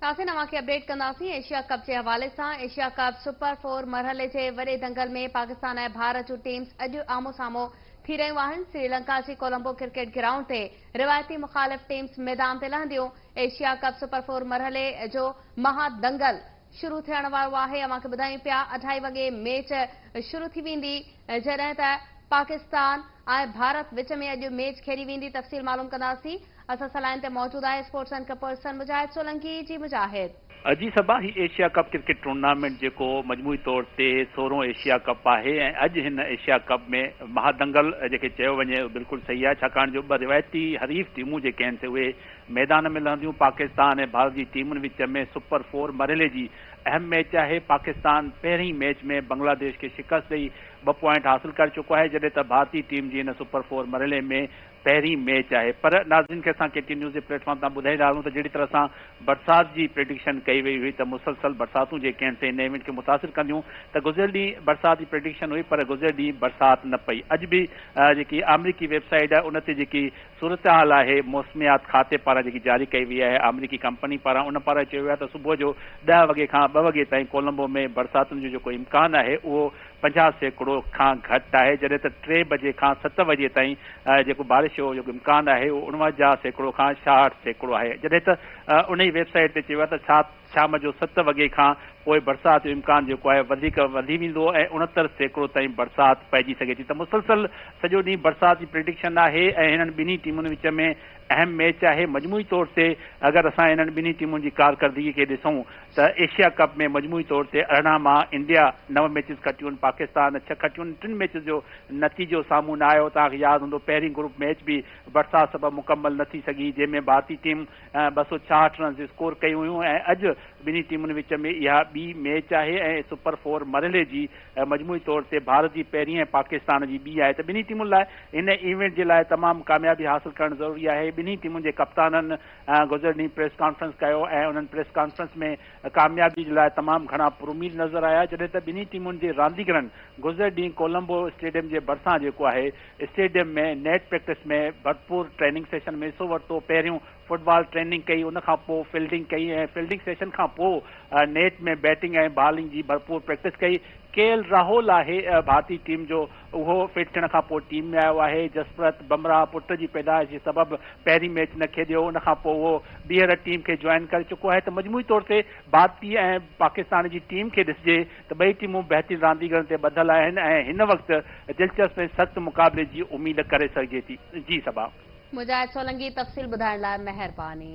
नाज़रीन अवांखे अपडेट कंदासीं एशिया कप के हवाले से। एशिया कप सुपर 4 मरहले के वड़े दंगल में पाकिस्तान और भारत जो टीम्स अॼु आमो साम्हूं थी रहियूं आहिनि। श्रीलंका की कोलंबो क्रिकेट ग्राउंड से रिवायती मुखालिफ टीम्स मैदान ते लहंदियूं। एशिया कप सुपर 4 मरहले जो महादंगल शुरू थियण वारो आहे। अवांखे ॿुधायूं पिया 2:30 वॻे मैच शुरू थी वेंदी, जॾहिं त पाकिस्तान और भारत विच में अॼु मैच खेॾी वेंदी। तफ़सील मालूम कंदासीं। असां सां लाइन ते मौजूद आहे स्पोर्ट्स एंड पर्सन मुजाहिद सोलंकी। जी मुजाहिद, अजी सबा ही एशिया कप क्रिकेट टूर्नामेंट जो मजमूई तौर से 16 एशिया कप है। अज इन एशिया कप में महादंगल जेके चयो वञे बिल्कुल सही है, छाकाणि जो ब रिवायती हरीफ टीमूं जेके आहिनि उहे मैदान में लहंदियूं। पाकिस्तान और भारत की टीमुनि विच में सुपर 4 मरहले की अहम मैच है। पाकिस्तान पहिरीं मैच में बांग्लादेश के शिकस्त ॾेई 2 पॉइंट हासिल कर चुको है, जॾहिं त भारतीय टीम जी इन सुपर 4 मरहले में पहिरीं मैच है। पर नाज़रीन के केटी न्यूज़ के प्लेटफॉर्म तां ॿुधाई रहा हूँ तो जहिड़ी तरह सां बरसात की प्रेडिक्शन कई वही हुई तो मुसलसल बरसातूं जेके आहिनि इन इवेंट के मुतासिर कंदियूं। तो गुज़िरियल ॾींहुं बरसात की प्रेडिक्शन हुई, पर गुज़िरियल ॾींहुं बरसात न पई। अॼु भी जेकी अमरीकी वेबसाइट है उन ते जेकी सूरत हाल है मौसमियात खाते पारां जेकी जारी कई हुई है अमरीकी कंपनी पारां, उन पारां चयो वियो आहे त सुबुह जो 10 वॻे खां 2 वॻे ताईं कोलंबो में बरसातुनि जो जेको इम्कान है उहो 50% खां घटि आहे, जॾहिं त 3 बजे खां 7 बजे ताईं जेको बारिश जो जेको इम्कान है वो 49% खां 66% है। जॾहिं त उन ई वेबसाइट ते चयो आहे त शाम जो 7 वॻे खां पोइ बरसात जो इम्कान जेको आहे वधीक वधी वेंदो ऐं 69% ताईं बरसात पइजी सघे थी। त मुसलसल सॼो ॾींहुं बरसात जी प्रेडिक्शन आहे ऐं हिननि ॿिन्ही टीमुनि विच में अहम मैच है। मजमूई तौर से अगर असां इन्हनि ॿिन्ही टीमुनि जी कारकर्दगी के ॾिसूं त एशिया कप में मजमूई तौर से 18 मां इंडिया 9 मैचिस खटियूं, पाकिस्तान 6 खटियूं। 3 मैचिस जो नतीजो साम्हूं न आयो। तव्हांखे यादि हूंदो पहिरीं ग्रुप मैच भी बरसात सबबि मुकम्मल न थी सघी, जंहिंमें भारतीय टीम 266 रन स्कोर कई हुयूं ऐं अॼु ॿिन्ही टीमुनि विच में इहा ॿी मैच है ऐं सुपर 4 मरहले जी मजमूई तौर से भारत की पहिरीं ऐं पाकिस्तान जी ॿी आहे। त ॿिन्ही टीमुनि लाइ इन इवेंट जे लाइ तमामु कामयाबी हासिल करणु ज़रूरी आहे। ॿिन्ही टीमुनि जे कप्ताननि गुज़िरियल ॾींहुं प्रेस कॉन्फ्रेंस कयो ऐं उन्हनि प्रेस कॉन्फ्रेंस में कामयाबी जे लाइ तमामु घणा पुरुमीद नज़र आया, जॾहिं त ॿिन्ही टीमुनि जे रांदीगरनि गुज़िरियल ॾींहुं कोलंबो स्टेडियम जे भरिसां जेको आहे स्टेडियम में नेट प्रैक्टिस में भरपूर ट्रेनिंग सेशन में हिसो वरितो। पहिरियों फुटबॉल ट्रेनिंग कई, उन खां पोइ फील्डिंग कई ऐं फील्डिंग सेशन खां पोइ नेट में बैटिंग ऐं बॉलिंग जी भरपूर प्रैक्टिस कई। केएल राहुल है भारतीय टीम जो, वो फिट थियण खां पोइ टीम में आयो है। जसप्रीत बुमराह पुट की पैदाइश के सबब पहिरीं मैच न खेॾियो, उन खां पोइ वो ॿीहर टीम के ज्वाइन कर चुको है। तो मजमूई तौर से भारतीय ऐं पाकिस्तान की टीम के ॾिसजे तो ॿई टीमूं बहितरीन रांदीगरनि ते ॿधल आहिनि ऐं हिन वक़्तु दिलचस्प ऐं सख़्त मुक़ाबले की उम्मीद करे सघिजे थी। जी सबा। मुजाहिद सोलंकी तफ़सील ॿुधाइण लाइ महिरबानी।